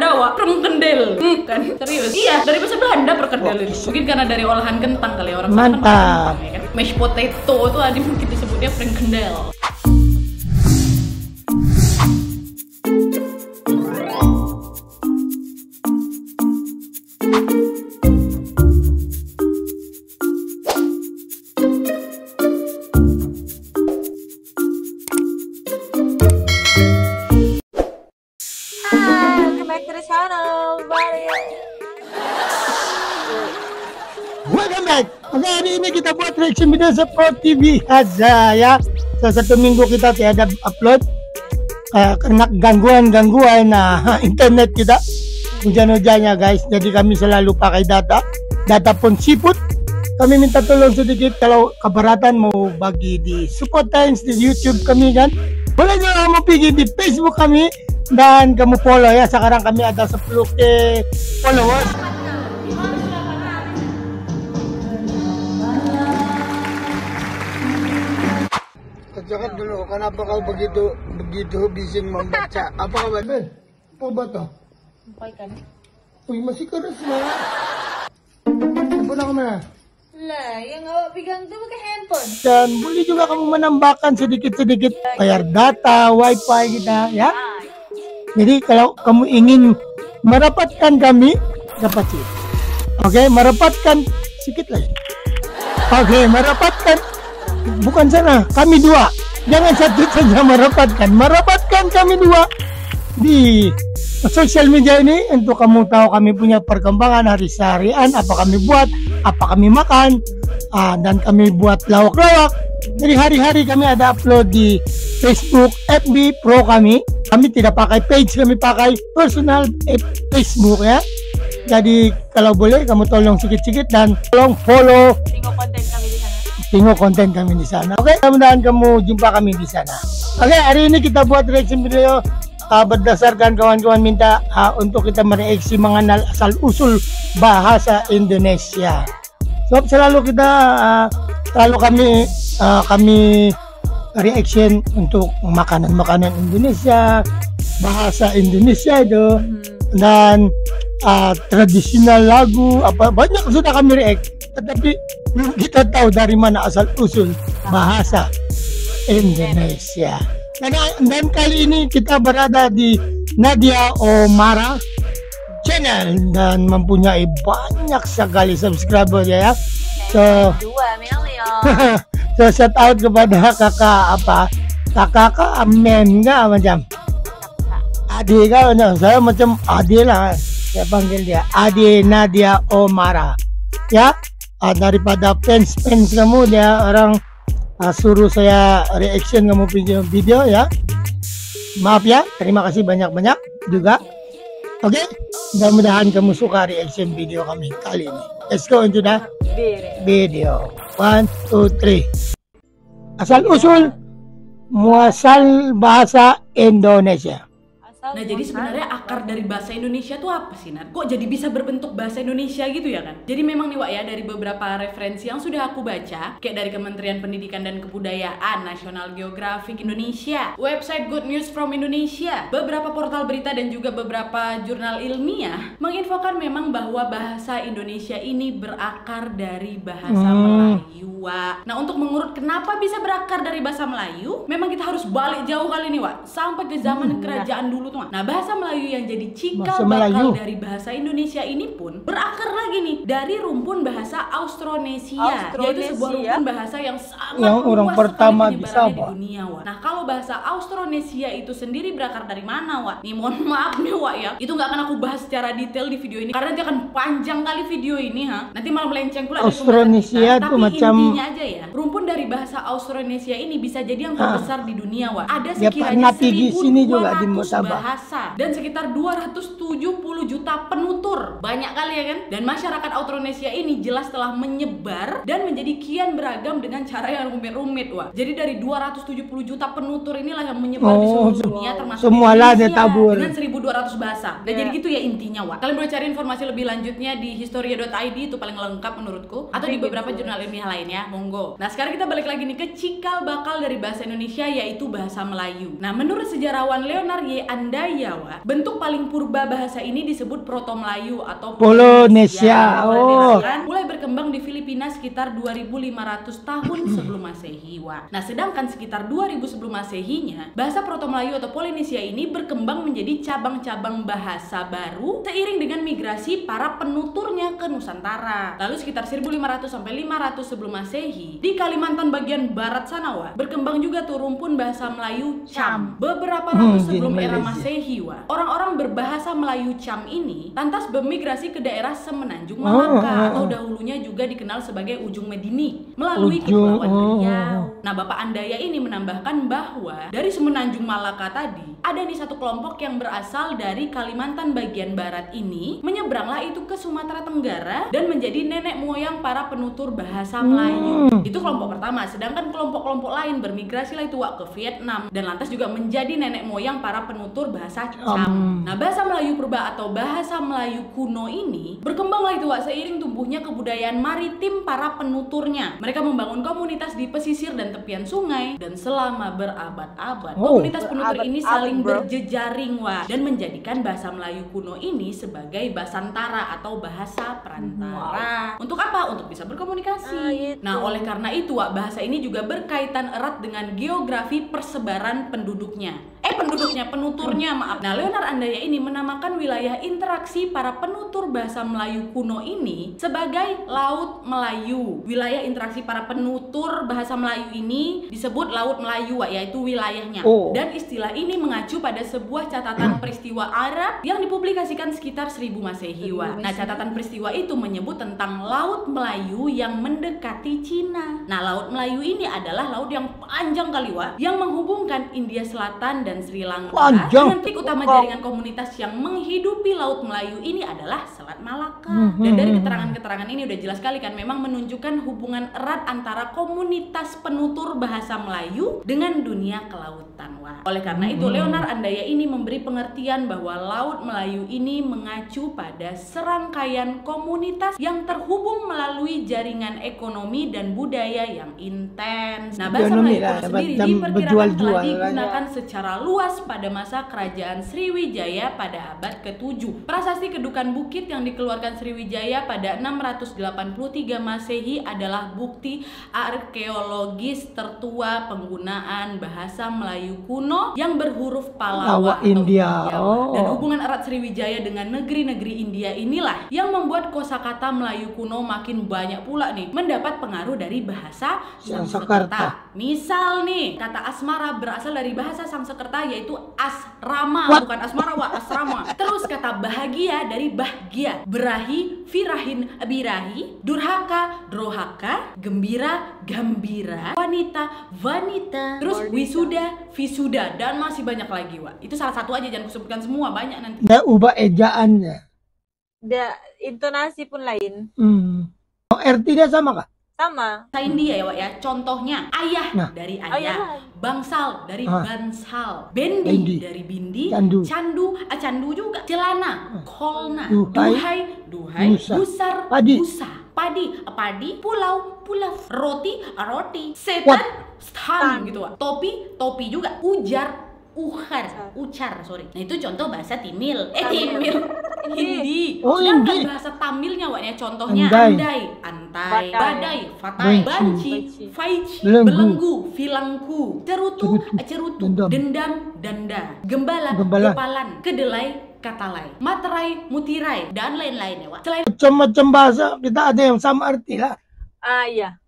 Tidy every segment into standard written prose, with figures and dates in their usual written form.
Belanda wak, perkedel. Kan serius. Iya, dari bahasa Belanda perkedel itu. Mungkin karena dari olahan kentang kali ya, orang sana kan makan kentang, ya kan. Mashed potato itu ada mungkin disebutnya perkedel. Welcome back. Oke, hari ini kita buat reaction video seperti biasa ya. Satu minggu kita tiada upload karena gangguan internet kita, hujan-hujannya guys. Jadi kami selalu pakai data pun siput. Kami minta tolong sedikit kalau keberatan mau bagi di support times di YouTube kami kan. Boleh juga mau pergi di Facebook kami dan kamu follow ya. Sekarang kami ada 10k followers. Jangan dulu, kenapa kau begitu bising membaca? Apa kabar? Apa bata? Sampaikan. Uy, masih keras lah. Handphone aku mana? Lah, yang awak pegang tuh pakai handphone. Dan boleh juga kamu menambahkan sedikit-sedikit bayar data, wifi kita ya. Jadi kalau kamu ingin merapatkan kami, dapat sih. Oke, merapatkan sedikit lagi. Oke, merapatkan. Bukan sana, kami dua. Jangan satu saja merapatkan kami dua di sosial media ini untuk kamu tahu kami punya perkembangan hari-harian, apa kami buat, apa kami makan, dan kami buat lawak-lawak. Jadi hari-hari kami ada upload di Facebook, FB Pro kami. Kami tidak pakai page, kami pakai personal Facebook ya. Jadi kalau boleh kamu tolong sedikit-sedikit dan tolong follow. Tengok konten kami di sana. Oke, mudah-mudahan kamu jumpa kami di sana. Oke, hari ini kita buat reaction video berdasarkan kawan-kawan minta untuk kita mereaksi mengenal asal-usul bahasa Indonesia. Sebab selalu kita kami reaction untuk makanan-makanan Indonesia, bahasa Indonesia itu, dan tradisional lagu apa banyak sudah kami react. Tetapi belum kita tahu dari mana asal usul bahasa Indonesia. Dan kali ini kita berada di Nadia Omara channel dan mempunyai banyak sekali subscriber ya. So, 2 million. so shout out kepada kakak Amen nggak macam adik kau, saya macam adik lah, saya panggil dia adik Nadia Omara ya. Daripada fans kamu dia orang suruh saya reaction kamu video ya. Maaf ya, terima kasih banyak-banyak juga. Oke, mudah-mudahan kamu suka reaction video kami kali ini. Let's go into the video. 1, 2, 3. Asal usul muasal bahasa Indonesia. Nah, jadi sebenarnya akar dari bahasa Indonesia tuh apa sih, Nat? Kok jadi bisa berbentuk bahasa Indonesia gitu ya kan? Jadi memang nih Wak ya, dari beberapa referensi yang sudah aku baca, kayak dari Kementerian Pendidikan dan Kebudayaan, National Geographic Indonesia, website Good News from Indonesia, beberapa portal berita dan juga beberapa jurnal ilmiah menginfokan memang bahwa bahasa Indonesia ini berakar dari bahasa Melayu, Wak. Nah, untuk mengurut kenapa bisa berakar dari bahasa Melayu, memang kita harus balik jauh kali nih, Wak, sampai ke zaman kerajaan dulu. Nah, bahasa Melayu yang jadi cikal bakal dari bahasa Indonesia ini pun berakar lagi nih dari rumpun bahasa Austronesia, yaitu sebuah rumpun bahasa yang sangat orang luas pertama sekali di dunia, Wak. Nah, kalau bahasa Austronesia itu sendiri berakar dari mana, Wak? Nih, mohon maaf nih, Wak ya, itu nggak akan aku bahas secara detail di video ini karena nanti akan panjang kali video ini, nanti malah melenceng pula. Austronesia itu macam intinya aja ya, rumpun dari bahasa Austronesia ini bisa jadi yang terbesar di dunia, Wak. Ada sekiranya sekiranya 1.200 bahasa dan sekitar 270 juta penutur. Banyak kali ya kan? Dan masyarakat Austronesia ini jelas telah menyebar dan menjadi kian beragam dengan cara yang rumit-rumit, Wak. Jadi dari 270 juta penutur inilah yang menyebar di seluruh dunia, termasuk semua lah dia tabur dengan 1200 bahasa. Nah jadi gitu ya intinya Wak. Kalian boleh cari informasi lebih lanjutnya di historia.id, itu paling lengkap menurutku, atau di beberapa jurnal ilmiah lainnya, monggo. Nah sekarang kita balik lagi nih ke cikal bakal dari bahasa Indonesia, yaitu bahasa Melayu. Nah menurut sejarawan Leonard Y. Andaya Wak, bentuk paling purba bahasa ini disebut Proto Melayu atau Polinesia. Mulai berkembang di Filipina sekitar 2500 tahun sebelum Masehi Wak. Nah sedangkan sekitar 2000 sebelum Masehinya, bahasa Proto Melayu atau Polinesia ini berkembang menjadi cabang-cabang bahasa baru seiring dengan migrasi para penuturnya ke Nusantara. Lalu sekitar 1500 sampai 500 sebelum Masehi, di Kalimantan bagian barat sana Wak, berkembang juga tuh rumpun bahasa Melayu Cham. Beberapa ratus sebelum era Masehi Wak, orang-orang berbahasa Melayu Cham ini lantas bermigrasi ke daerah Semenanjung Malaka atau dahulunya juga dikenal sebagai Ujung Medini melalui Kepulauan Riau. Nah Bapak Andaya ini menambahkan bahwa dari Semenanjung Malaka tadi ada nih satu kelompok yang berasal dari Kalimantan bagian barat ini, menyeberanglah itu ke Sumatera Tenggara dan menjadi nenek moyang para penutur bahasa Melayu. Itu kelompok pertama. Sedangkan kelompok-kelompok lain bermigrasi lah itu Wak ke Vietnam dan lantas juga menjadi nenek moyang para penutur bahasa Cham. Nah bahasa Melayu purba atau bahasa Melayu kuno ini berkembanglah itu Wak seiring tumbuhnya kebudayaan maritim para penuturnya. Mereka membangun komunitas di pesisir dan tepian sungai, dan selama berabad-abad komunitas penutur ini saling berjejaring Wak, dan menjadikan bahasa Melayu kuno ini sebagai basantara atau bahasa perantara. Untuk apa? Untuk bisa berkomunikasi. Nah oleh karena itu Wak, bahasa ini juga berkaitan erat dengan geografi persebaran penduduknya. Penuturnya maaf. Nah Leonard Andaya ini menamakan wilayah interaksi para penutur bahasa Melayu kuno ini sebagai Laut Melayu. Wilayah interaksi para penutur bahasa Melayu ini disebut Laut Melayu Wak, yaitu wilayahnya. Dan istilah ini mengacu pada sebuah catatan peristiwa Arab yang dipublikasikan sekitar 1000 Masehi Wak. Nah catatan peristiwa itu menyebut tentang Laut Melayu yang mendekati Cina. Nah Laut Melayu ini adalah laut yang panjang kali Wak, yang menghubungkan India Selatan dan Sri Lanka. Dan titik utama jaringan komunitas yang menghidupi Laut Melayu ini adalah Selat Malaka. Dan dari keterangan-keterangan ini udah jelas sekali kan, memang menunjukkan hubungan erat antara komunitas penutur bahasa Melayu dengan dunia kelautan Wak. Oleh karena itu Leonard Andaya ini memberi pengertian bahwa Laut Melayu ini mengacu pada serangkaian komunitas yang terhubung melalui jaringan ekonomi dan budaya yang intens. Nah bahasa Melayu kuno sendiri diperkirakan telah digunakan secara luas pada masa kerajaan Sriwijaya pada abad ke-7. Prasasti Kedukan Bukit yang dikeluarkan Sriwijaya pada 683 Masehi adalah bukti arkeologis tertua penggunaan bahasa Melayu kuno yang berhuruf Pallawa atau India. Dan hubungan erat Sriwijaya dengan negeri-negeri India inilah yang membuat kosakata Melayu kuno makin banyak pula nih mendapat pengaruh dari bahasa Sanskerta. Misal nih, kata asmara berasal dari bahasa Sanskerta yaitu asrama, bukan asmara Wak, asrama. Terus kata bahagia dari bahgia, berahi, firahin, birahi, durhaka, drohaka, gembira, gambira, wanita, vanita, terus wisuda, visuda, dan masih banyak lagi Wak. Itu salah satu aja, jangan kusebutkan semua, banyak nanti. Nah, ubah ejaannya. Intonasi pun lain. Artinya sama kah? Sama. India ya Wak ya. Contohnya ayah dari ayah, bangsal dari bansal, bendi dari bindi, candu juga, celana, kolna, duhai, busar, busa, padi, pulau, roti, setan, stan gitu Wak. Topi juga, ucar. Nah itu contoh bahasa Timil. Hindi. Sedangkan bahasa Tamilnya Wak ya, contohnya andai, badai, fatai, banci, faici, belenggu, filangku, cerutu, dendam, danda, gembala, kepalan, kedelai, katalai, materai, mutirai, dan lain-lain ya Wak. Selain macam-macam bahasa kita ada yang sama arti lah. Iya.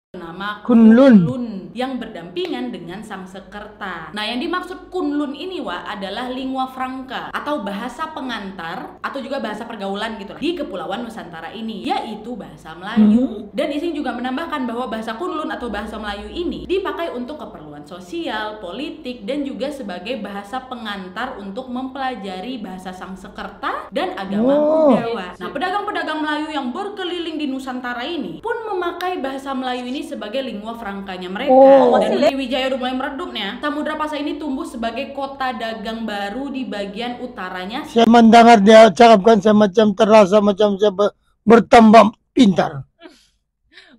Nama Kunlun yang berdampingan dengan Sanskerta. Nah, yang dimaksud Kunlun ini Wak adalah lingua franca atau bahasa pengantar atau juga bahasa pergaulan gitu di Kepulauan Nusantara ini, yaitu bahasa Melayu. Dan Ising juga menambahkan bahwa bahasa Kunlun atau bahasa Melayu ini dipakai untuk keperluan sosial, politik, dan juga sebagai bahasa pengantar untuk mempelajari bahasa Sanskerta dan agama Buddha. Nah, pedagang-pedagang Melayu yang berkeliling di Nusantara ini pun memakai bahasa Melayu ini sebagai lingua francanya mereka Oh. Dan Sriwijaya udah mulai meredup nih ya. Samudra Pasai ini tumbuh sebagai kota dagang baru di bagian utaranya. Saya mendengar dia cakapkan saya macam terasa macam saya bertambah pintar.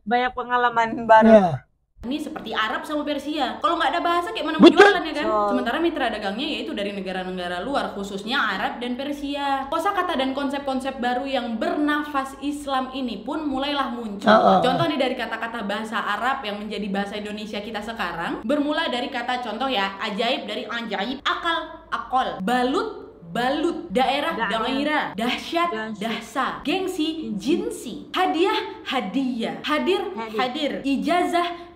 Banyak pengalaman baru. Ya. Ini seperti Arab sama Persia. Kalau nggak ada bahasa kayak mana mau Betul. jualan ya kan? Sementara mitra dagangnya yaitu dari negara-negara luar, khususnya Arab dan Persia. Kosakata dan konsep-konsep baru yang bernafas Islam ini pun mulailah muncul. Contoh nih dari kata-kata bahasa Arab yang menjadi bahasa Indonesia kita sekarang, bermula dari kata contoh ya, ajaib dari ajaib, akol, balut, daerah, dahsyat, dahsa, gengsi, jinsi, hadiah, hadir,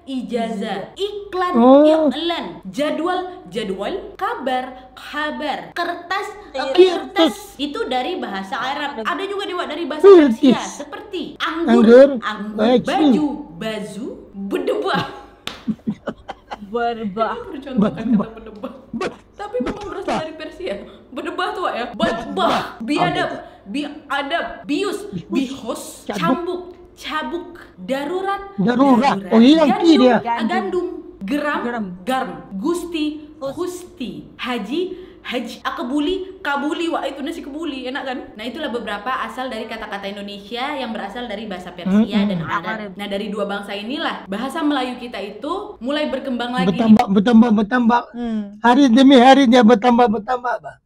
ijazah, iklan, jadwal, kabar, kertas, itu dari bahasa Arab. Ada juga dari bahasa Persia seperti anggur, baju, bazu, bedebah. Berbah. Contohkan kata bedebah. Tapi memang berasal dari Persia. Bedebah tuh ya. Bedebah, biadab, bius, bihos, cabuk, darurat, Oh iya, dia. gandum, garam, gusti, haji, kabuli, wah itu nasi kebuli, enak kan? Nah itulah beberapa asal dari kata-kata Indonesia yang berasal dari bahasa Persia dan Arab. Nah dari dua bangsa inilah bahasa Melayu kita itu mulai berkembang lagi. Bertambah. Hari demi hari dia bertambah, Bah.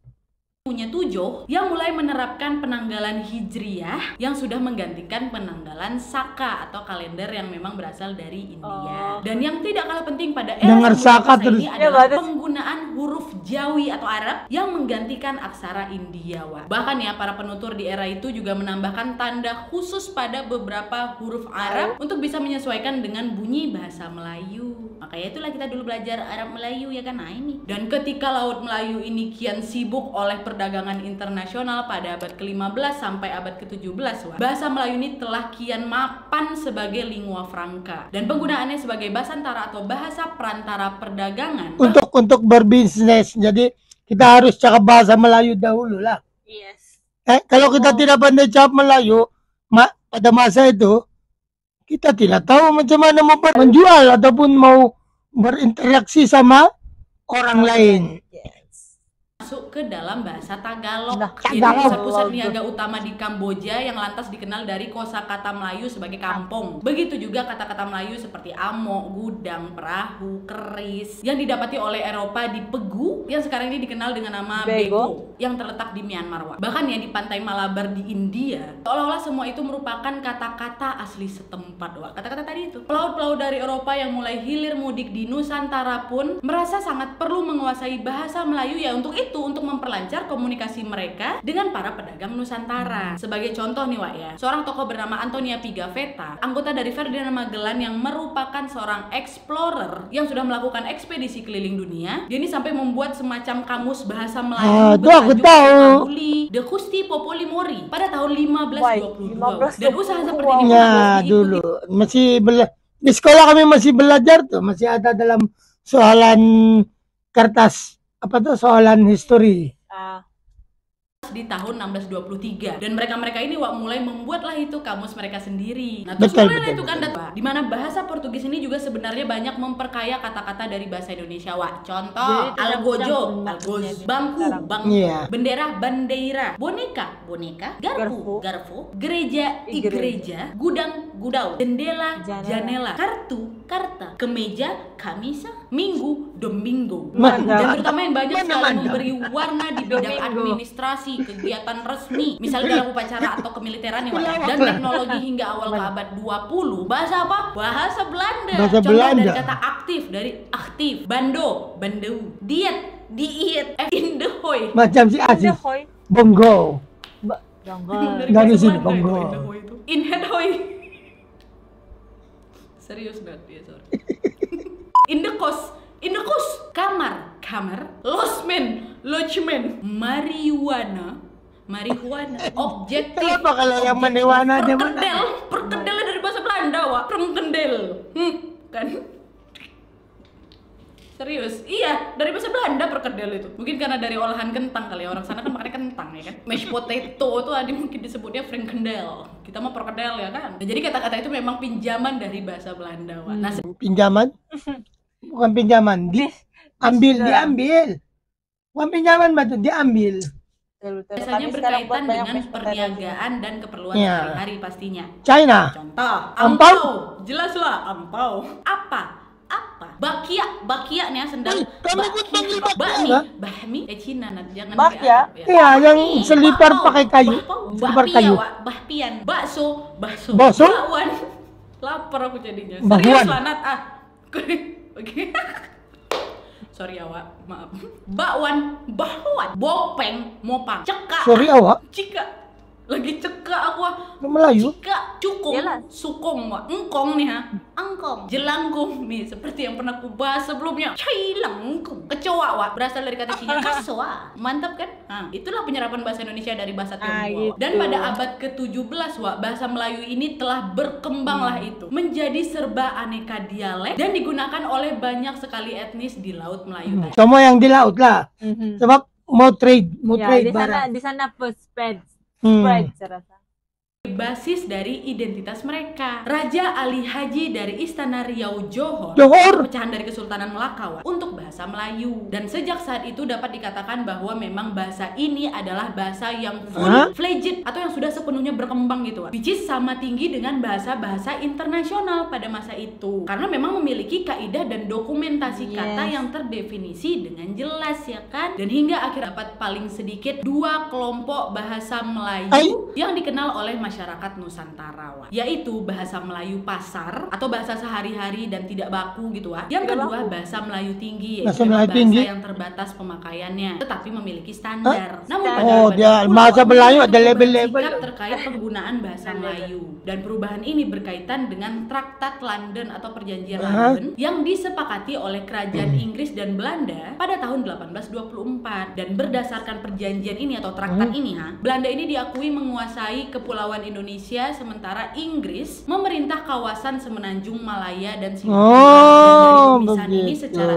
Punya tujuh yang mulai menerapkan penanggalan hijriyah yang sudah menggantikan penanggalan Saka atau kalender yang memang berasal dari India. Dan yang tidak kalah penting pada era Dengar Saka ini terus. adalah penggunaan huruf Jawi atau Arab yang menggantikan aksara India. Bahkan ya para penutur di era itu juga menambahkan tanda khusus pada beberapa huruf Arab untuk bisa menyesuaikan dengan bunyi bahasa Melayu. Makanya itulah kita dulu belajar Arab Melayu ya kan. Nah ini. Dan ketika Laut Melayu ini kian sibuk oleh perdagangan internasional pada abad ke-15 sampai abad ke-17, bahasa Melayu ini telah kian mapan sebagai lingua franca dan penggunaannya sebagai bahasantara atau bahasa perantara perdagangan. Untuk berbisnis, jadi kita harus cakap bahasa Melayu dahulu lah. Yes. Kalau kita tidak pandai cakap Melayu, pada masa itu kita tidak tahu macam mana mau menjual ataupun mau berinteraksi sama orang lain. Masuk ke dalam bahasa Tagalog. Jadi pusat-pusat niaga utama di Kamboja yang lantas dikenal dari kosakata Melayu sebagai kampung. Begitu juga kata-kata Melayu seperti amok, gudang, perahu, keris yang didapati oleh Eropa di Pegu yang sekarang ini dikenal dengan nama Bego yang terletak di Myanmar. Bahkan ya di pantai Malabar di India, seolah-olah semua itu merupakan kata-kata asli setempat. Kata-kata tadi itu. Pelaut-pelaut dari Eropa yang mulai hilir mudik di Nusantara pun merasa sangat perlu menguasai bahasa Melayu ya untuk memperlancar komunikasi mereka dengan para pedagang Nusantara. Sebagai contoh nih Wak ya, seorang tokoh bernama Antonia Pigafetta, anggota dari Ferdinand Magellan yang merupakan seorang explorer yang sudah melakukan ekspedisi keliling dunia. Dia ini sampai membuat semacam kamus bahasa Melayu bertajuk Mabuli De Custi Populi Mori pada tahun 1522. Dan usaha seperti ini dulu masih di sekolah kami masih belajar tuh, masih ada dalam soalan kertas soalan history di tahun 1623 dan mereka ini mulai membuatlah itu kamus mereka sendiri. Nah terus mulai itu kan di mana bahasa Portugis ini juga sebenarnya banyak memperkaya kata-kata dari bahasa Indonesia Contoh algojo, bangku, bendera, bandeira, boneka, garpu, gereja, gudang, jendela, janela, kartu, karta, kemeja, kamisa, minggu, domingo. Dan terutama yang banyak sekali memberi warna di bidang administrasi, kegiatan resmi, misalnya dalam upacara atau kemiliteran dan teknologi hingga awal ke abad 20. Bahasa apa? Bahasa Belanda. Contoh dari kata aktif, dari aktif, bandeu, diet, indehoy. Macam si Aziz, bongo. Dari sini bongo. Inhehoy. Serius banget dia, sorry. Indekos, kamar, lodgemen, marijuana, objektif. Kenapa kalau yang marijuana dia perkedel dari bahasa Belanda, Perkedel. Kan? Serius? Iya, dari bahasa Belanda perkedel itu. Mungkin karena dari olahan kentang kali ya, orang sana kan makannya kentang ya kan. Mashed potato tuh ada mungkin disebutnya frikandel. Kita mau perkedel ya kan. Nah, jadi kata-kata itu memang pinjaman dari bahasa Belanda, Wak. Nah, Pinjaman? Bukan pinjaman, diambil. Bukan pinjaman batu, diambil. biasanya berkaitan dengan perniagaan dan keperluan Ya. sehari-hari pastinya. China. Contoh, Ampau. Jelaslah, ampau. Apa? Bakia nih ya, sendal. Kamu ikut terlibat bakmi, ya? bahmi, Cina, jangan Bakya? dianggap ya. Iya, yang Bahmi, selipar bahpau, pakai kayu. bahpau, Selipar bahpia, kayu. Wak, bahpian, bakso, Bakso? bakwan. Lapar aku jadinya. Bakwan. Serius lah, Nat. Oke. Sorry ya, Wak. Maaf. Bakwan, bopeng, mopang, cekak. Sorry awak, Cika. Lagi cekak aku. Melayu. Cika, cukung, Jelas. sukong, Wak. Engkong nih ha. Engkong, jelangkung nih seperti yang pernah aku bahas sebelumnya. Cai langkung. Kecoa, Wak, berasal dari kata Cina kasoa. Mantap kan? Nah, itulah penyerapan bahasa Indonesia dari bahasa Tionghoa. gitu. Dan pada abad ke-17, Wak, bahasa Melayu ini telah berkembang lah itu menjadi serba aneka dialek dan digunakan oleh banyak sekali etnis di Laut Melayu tadi. Semua yang di laut lah. Sebab mau trade Ya, di barang. sana first spread Hmm. saya rasa. Basis dari identitas mereka. Raja Ali Haji dari Istana Riau Johor, Johor. pecahan dari Kesultanan Melaka, Wak, untuk bahasa Melayu. Dan sejak saat itu dapat dikatakan bahwa memang bahasa ini adalah bahasa yang full fledged atau yang sudah sepenuhnya berkembang gitu, Wak. Which is sama tinggi dengan bahasa-bahasa internasional pada masa itu. Karena memang memiliki kaidah dan dokumentasi kata yang terdefinisi dengan jelas ya kan. Dan hingga akhir dapat paling sedikit 2 kelompok bahasa Melayu yang dikenal oleh masyarakat Nusantara, Wak, yaitu bahasa Melayu pasar atau bahasa sehari-hari dan tidak baku gitu, Wak. Yang kedua bahasa Melayu tinggi, yaitu Bahasa memang Melayu tinggi. yang terbatas pemakaiannya tetapi memiliki standar. Namun pada Oh, abad dia ke-10, bahasa Melayu ada perubahan label-label. sikap terkait penggunaan bahasa Melayu, dan perubahan ini berkaitan dengan Traktat London atau Perjanjian London yang disepakati oleh Kerajaan Inggris dan Belanda pada tahun 1824. Dan berdasarkan perjanjian ini atau traktat ini, Belanda ini diakui menguasai kepulauan Indonesia, sementara Inggris memerintah kawasan Semenanjung Malaya dan Singapura. Dan dari pemisahan ini secara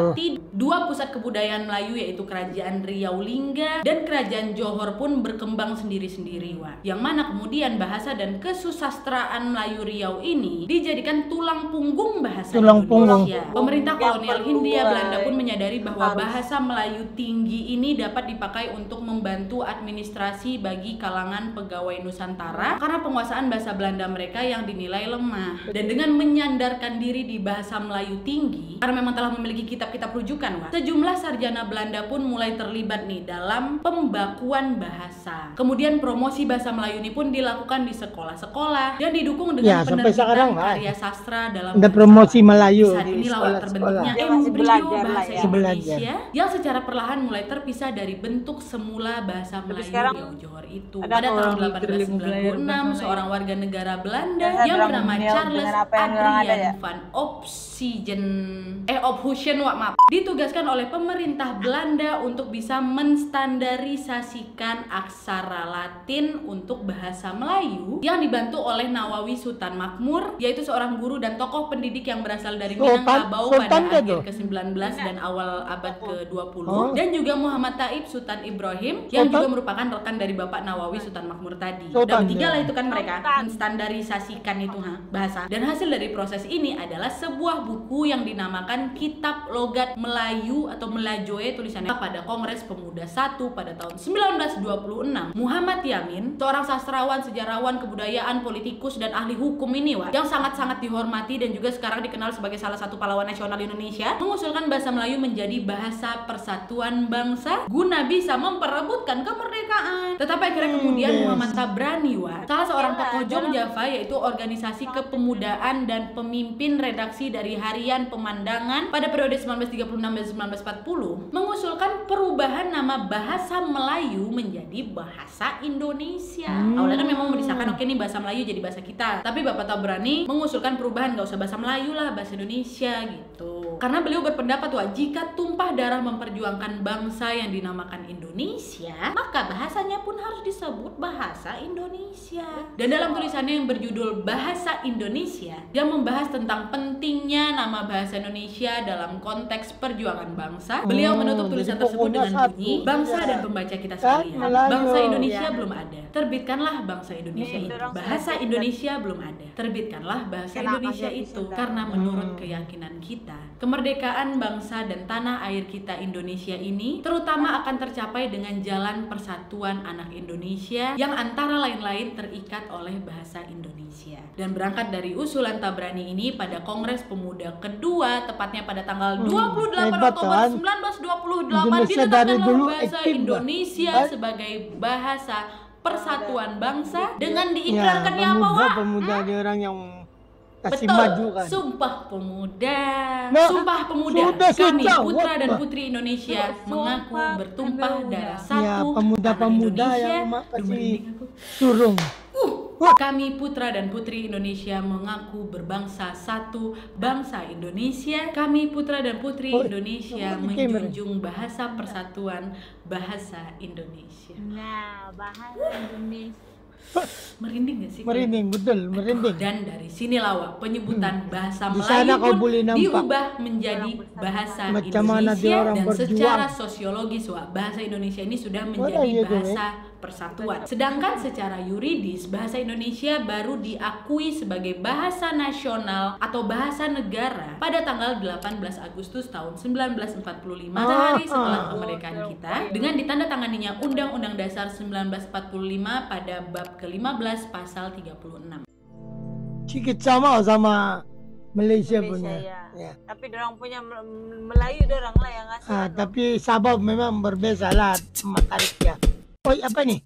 dua pusat kebudayaan Melayu yaitu Kerajaan Riau Lingga dan Kerajaan Johor pun berkembang sendiri-sendiri, Wak. Yang mana kemudian bahasa dan kesusastraan Melayu Riau ini dijadikan tulang punggung bahasa Indonesia. Pemerintah kolonial Hindia Belanda pun menyadari bahwa bahasa Melayu tinggi ini dapat dipakai untuk membantu administrasi bagi kalangan pegawai Nusantara karena penguasaan bahasa Belanda mereka yang dinilai lemah. Dan dengan menyandarkan diri di bahasa Melayu tinggi, karena memang telah memiliki kitab-kitab rujukan, Wak, sejumlah sarjana Belanda pun mulai terlibat nih dalam pembakuan bahasa. Kemudian promosi bahasa Melayu ini pun dilakukan di sekolah-sekolah dan didukung dengan sampai sekarang, penerbitan karya sastra dalam ada bahasa promosi Melayu Saat di inilah sekolah-sekolah. terbentuknya Ya, masih embrio belajar lah bahasa ya. Indonesia yang secara perlahan mulai terpisah dari bentuk semula bahasa Melayu sekarang Riau Johor itu. ada Pada tahun orang belajar 1896, seorang warga negara Belanda Ya, yang orang bernama milenial Charles dengan apa yang orang ada Adrian ya. van Ophusen, maaf, ditugaskan oleh pemerintah Belanda untuk bisa menstandarisasikan aksara Latin untuk bahasa Melayu yang dibantu oleh Nawawi Sultan Makmur, yaitu seorang guru dan tokoh pendidik yang berasal dari Minangkabau pada akhir ke-19 dan awal abad ke-20, dan juga Muhammad Taib Sultan Ibrahim yang juga merupakan rekan dari Bapak Nawawi Sultan Makmur tadi. Dan tiga lah itu kan mereka menstandarisasikan itu bahasa. Dan hasil dari proses ini adalah sebuah buku yang dinamakan Kitab Logat Melayu atau Melajoe tulisannya pada Kongres Pemuda I pada tahun 1926. Muhammad Yamin, seorang sastrawan, sejarawan, kebudayaan, politikus dan ahli hukum ini, Wak, yang sangat-sangat dihormati dan juga sekarang dikenal sebagai salah satu pahlawan nasional Indonesia, mengusulkan bahasa Melayu menjadi bahasa persatuan bangsa guna bisa memperebutkan kemerdekaan. Tetapi akhirnya kemudian Muhammad Tabrani, Wak, salah seorang tokoh Jogjawa, yaitu organisasi kepemudaan dan pemimpin redaksi dari Harian Pemandangan pada periode 1936 dan 1940, mengusulkan perubahan nama bahasa Melayu menjadi bahasa Indonesia. Awalnya kan memang memisahkan, oke nih bahasa Melayu jadi bahasa kita, tapi Bapak Tabrani mengusulkan perubahan, gak usah bahasa Melayu lah, bahasa Indonesia gitu. Karena beliau berpendapat, Wak, jika tumpah darah memperjuangkan bangsa yang dinamakan Indonesia, maka bahasanya pun harus disebut bahasa Indonesia. Dan dalam tulisannya yang berjudul Bahasa Indonesia, yang membahas tentang pentingnya nama bahasa Indonesia dalam konteks perjuangan bangsa, beliau menutup tulisan jadi tersebut pokoknya dengan satu. bunyi, bangsa Ya. dan pembaca kita sekalian, Melayu. bangsa Indonesia Ya. belum ada, terbitkanlah bangsa Indonesia Nih, itu. orang Bahasa sudah Indonesia belum ada, terbitkanlah bahasa Kenapa Indonesia jadi itu. sudah? Karena menurut keyakinan kita, kemerdekaan bangsa dan tanah air kita Indonesia ini terutama akan tercapai dengan jalan persatuan anak Indonesia yang antara lain-lain terikat oleh bahasa Indonesia. Dan berangkat dari usulan Tabrani ini pada Kongres Pemuda kedua, tepatnya pada tanggal 28 hebat Oktober kan? 1928, Indonesia dari ditetapkanlah dulu bahasa aktif, Mbak. Indonesia Kan? sebagai bahasa persatuan bangsa dengan Ya, diiklankannya apa, Wak? pemuda dia orang yang kasih Betul, maju kan. Sumpah Pemuda. Nah, Sumpah Pemuda. sudah Kami sejauh, putra dan Mbak. putri Indonesia mengaku Sumpah bertumpah Pemuda. darah Ya, satu pemuda-pemuda tanah yang Indonesia. mak Aduh, kasih merinding aku. surung. Kami putra dan putri Indonesia mengaku berbangsa satu bangsa Indonesia. Kami putra dan putri Oh, Indonesia oh, ini kamera. menjunjung bahasa persatuan bahasa Indonesia. Nah, bahasa Indonesia. Merinding gak sih? Merinding, betul, merinding. Dan dari sinilah Wak, penyebutan bahasa Di Melayu sana kau pun boleh nampak. diubah menjadi bahasa Macam mana dia Indonesia. orang Dan berjuang. secara sosiologis Wak, bahasa Indonesia ini sudah menjadi iya tuh, bahasa persatuan. Sedangkan secara yuridis bahasa Indonesia baru diakui sebagai bahasa nasional atau bahasa negara pada tanggal 18 Agustus tahun 1945, sehari setelah kemerdekaan kita, dengan ditandatanganinya Undang-Undang Dasar 1945 pada bab ke-15 pasal 36. Sedikit sama Malaysia punya. ya. Ya. Tapi orang punya Melayu orang lah yang ngasih. Ah, tapi sabab memang berbeza lah matariknya. Oh, apa nih?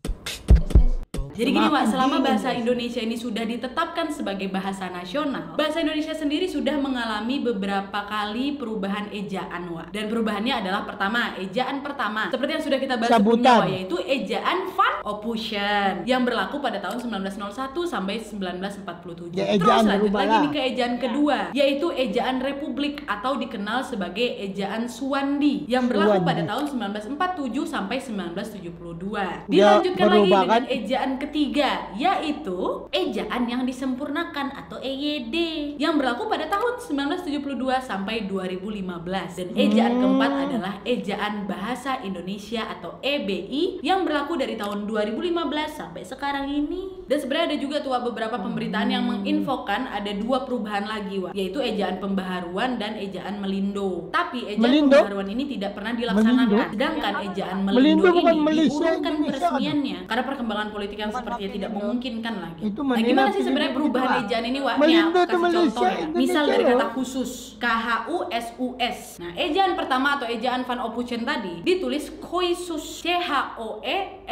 Jadi gini Wak, Semakin selama dingin, bahasa guys. Indonesia ini sudah ditetapkan sebagai bahasa nasional, bahasa Indonesia sendiri sudah mengalami beberapa kali perubahan ejaan Wak. Dan perubahannya adalah pertama, ejaan pertama seperti yang sudah kita bahas sebelumnya Sabutan. Wak, yaitu ejaan Van Ophusen yang berlaku pada tahun 1901 sampai 1947. Ya, Terus ejaan lanjut berubah lagi lah. nih ke ejaan kedua, yaitu ejaan Republik atau dikenal sebagai ejaan Suwandi yang berlaku Suwandi. pada tahun 1947 sampai 1972. Dia Dilanjutkan lagi berubah, dengan kan? ejaan ketiga, yaitu ejaan yang disempurnakan atau EYD yang berlaku pada tahun 1972 sampai 2015. Dan ejaan keempat adalah ejaan Bahasa Indonesia atau EBI yang berlaku dari tahun 2015 sampai sekarang ini. Dan sebenarnya ada juga tuh Wak, beberapa pemberitaan yang menginfokan ada dua perubahan lagi Wak, yaitu ejaan pembaharuan dan ejaan melindo. Tapi ejaan Melindo? pembaharuan ini tidak pernah dilaksanakan. Melindo? Sedangkan ejaan Melindo melindo bukan ini Malaysia, diurungkan Indonesia kan? peresmiannya karena perkembangan politik yang Bukan sepertinya Melindo. tidak memungkinkan lagi. Itu Nah, Manila, gimana sih Filipina sebenarnya perubahan juga. ejaan ini Wak? Nih, Melindo aku itu kasih Malaysia, contoh ya. Indonesia Misal dari loh. kata khusus KHUSUS. Nah, ejaan pertama atau ejaan Van Ophusen tadi ditulis Khoisus,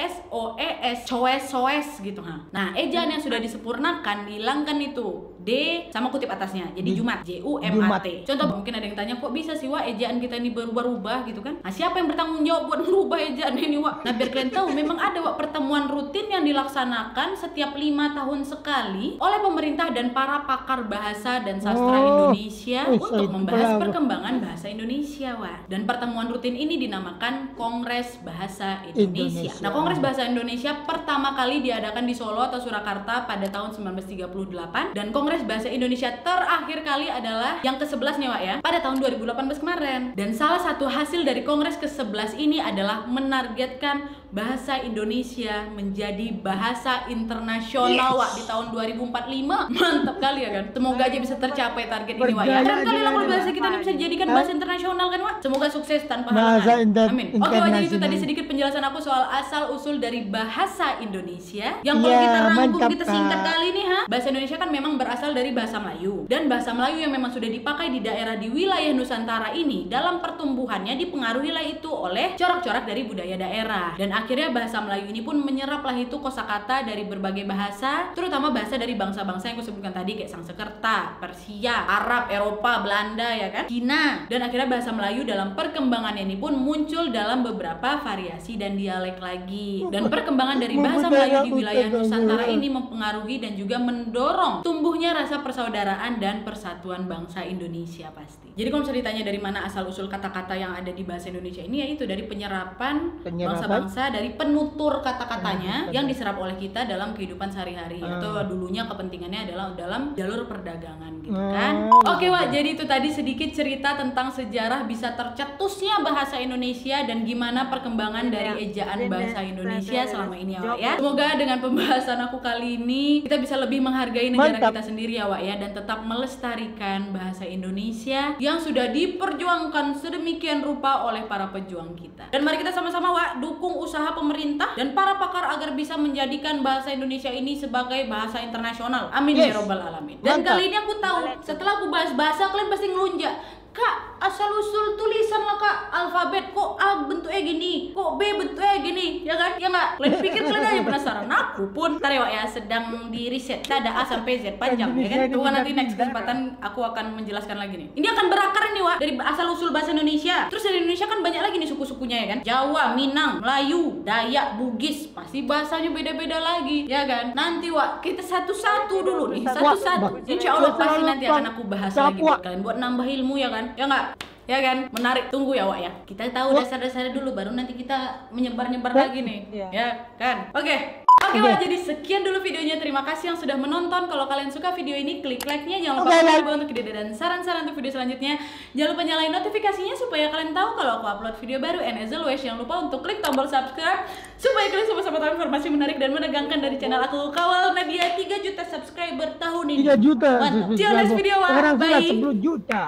CHOESOES, Choes gitu. Nah, ejaan yang sudah disempurnakan dihilangkan itu D sama kutip atasnya. Jadi Jumat, JUMAT. Contoh mungkin ada yang tanya, kok bisa sih Wak ejaan kita ini berubah-ubah gitu kan? Nah, siapa yang bertanggung jawab buat merubah ejaan ini Wak? Nah, biar kalian tahu memang ada Wak pertemuan rutin yang dilaksanakan setiap 5 tahun sekali oleh pemerintah dan para pakar bahasa dan sastra Oh, Indonesia oh, untuk saya membahas tahu. perkembangan bahasa Indonesia Wak. Dan pertemuan rutin ini dinamakan Kongres Bahasa Indonesia. Indonesia. Nah, Kongres Bahasa Indonesia pertama kali diadakan di Solo atau Surakarta pada tahun 1938 dan Kongres Bahasa Indonesia terakhir kali adalah yang ke-11 nih Wak ya, pada tahun 2018 kemarin. Dan salah satu hasil dari Kongres ke-11 ini adalah menargetkan bahasa Indonesia menjadi bahasa internasional Wak di tahun 2045. Mantap kali ya kan? Semoga aja bisa tercapai target ini Wak ya. Bergaya Keren kali lah kalau aja. bahasa kita ini bisa dijadikan bahasa internasional kan Wak? Semoga sukses tanpa Bahasa halangan. Amin. Oke Wak, jadi itu internasional. tadi sedikit penjelasan aku soal asal usul dari bahasa Indonesia. Yang kalau Ya, kita rangkum, mantap, kita singkat Kak. kali nih bahasa Indonesia kan memang berasal dari bahasa Melayu. Dan bahasa Melayu yang memang sudah dipakai di daerah di wilayah Nusantara ini dalam pertumbuhannya dipengaruhi lah itu oleh corak-corak dari budaya daerah. Dan akhirnya bahasa Melayu ini pun menyeraplah itu kosakata dari berbagai bahasa, terutama bahasa dari bangsa-bangsa yang aku sebutkan tadi kayak Sanskerta, Persia, Arab, Eropa, Belanda ya kan, Cina. Dan akhirnya bahasa Melayu dalam perkembangannya ini pun muncul dalam beberapa variasi dan dialek lagi. Dan perkembangan dari bahasa Melayu di wilayah Nusantara ini mempengaruhi dan juga mendorong tumbuhnya terwujudnya rasa persaudaraan dan persatuan bangsa Indonesia pasti. Jadi kalau misalnya ditanya dari mana asal usul kata-kata yang ada di bahasa Indonesia ini, yaitu dari penyerapan bangsa-bangsa dari penutur kata-katanya yang diserap oleh kita dalam kehidupan sehari-hari, atau dulunya kepentingannya adalah dalam jalur perdagangan gitu kan. Oke Wak, jadi itu tadi sedikit cerita tentang sejarah bisa tercetusnya bahasa Indonesia dan gimana perkembangan dari ejaan bahasa Indonesia selama ini ya Wak ya. Semoga dengan pembahasan aku kali ini kita bisa lebih menghargai negara kita sendiri ya Wak ya, dan tetap melestarikan bahasa Indonesia yang sudah diperjuangkan sedemikian rupa oleh para pejuang kita. Dan mari kita sama-sama Wak dukung usaha pemerintah dan para pakar agar bisa menjadikan bahasa Indonesia ini sebagai bahasa internasional. Amin ya robbal alamin. Dan kali ini aku tahu setelah aku bahas bahasa kalian pasti ngelunjak. Kak, asal usul tulisan lah Kak, alfabet kok A bentuknya gini, kok B bentuknya gini, ya kan? Ya nggak? Kalian pikir kalian aja penasaran, aku pun ntar ya Wak ya sedang di riset, kita ada A sampai Z panjang ya kan? Tunggu nanti next kesempatan aku akan menjelaskan lagi nih. Ini akan berakar nih Wak dari asal usul bahasa Indonesia. Terus dari Indonesia kan banyak lagi nih suku-sukunya ya kan? Jawa, Minang, Melayu, Dayak, Bugis, pasti bahasanya beda-beda lagi, ya kan? Nanti Wak kita satu-satu dulu nih, satu-satu. Insya Allah pasti nanti akan aku bahas lagi buat kalian buat nambah ilmu ya kan? Ya nggak? Ya kan? Menarik. Tunggu ya Wak ya. Kita tahu dasar-dasarnya dulu, baru nanti kita menyebar-nyebar lagi nih. Ya kan? Oke Wak, jadi sekian dulu videonya. Terima kasih yang sudah menonton. Kalau kalian suka video ini, klik like-nya. Jangan lupa subscribe untuk ide dan saran-saran untuk video selanjutnya. Jangan lupa nyalain notifikasinya supaya kalian tahu kalau aku upload video baru. And as always, jangan lupa untuk klik tombol subscribe supaya kalian sama-sama tahu informasi menarik dan menegangkan dari channel aku. Kawal Nadia 3 juta subscriber tahun ini. 3 juta. See you next video Wak. Sekarang sudah Bye. 10 juta.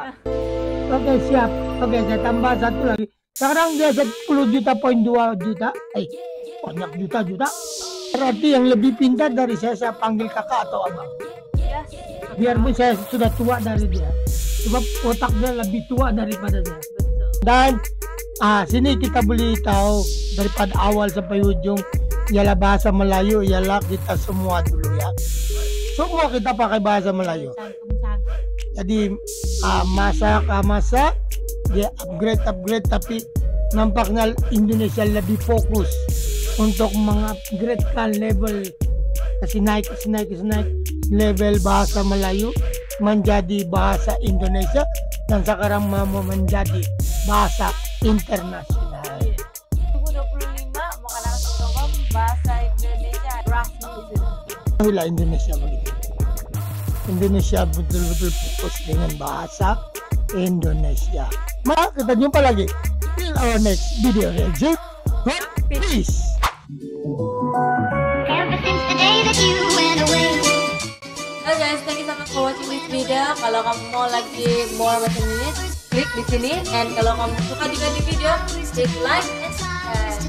Oke siap. Oke saya tambah satu lagi. Sekarang dia 10 juta poin 2 juta. Banyak juta-juta. Berarti yang lebih pintar dari saya panggil kakak atau abang. Biarpun saya sudah tua dari dia. Sebab otak dia lebih tua daripada saya. Dan sini kita boleh tahu daripada awal sampai ujung ialah bahasa Melayu ialah kita semua dulu ya. Semua kita pakai bahasa Melayu. Jadi masa dia upgrade tapi nampaknya Indonesia lebih fokus untuk mengupgradekan level kasih naik level bahasa Melayu menjadi bahasa Indonesia dan sekarang mau menjadi bahasa internasional. 2025 mau coba bahasa Indonesia rasmi. Itulah Indonesia begitu. Indonesia betul-betul fokus dengan bahasa Indonesia. Maka kita jumpa lagi in our next video. Peace. Ever since the day that you went away. Halo guys, thank you so much for watching this video. Kalau kamu mau lagi more bahasa Indonesia, klik di sini. And kalau kamu suka juga di video, please klik like and subscribe.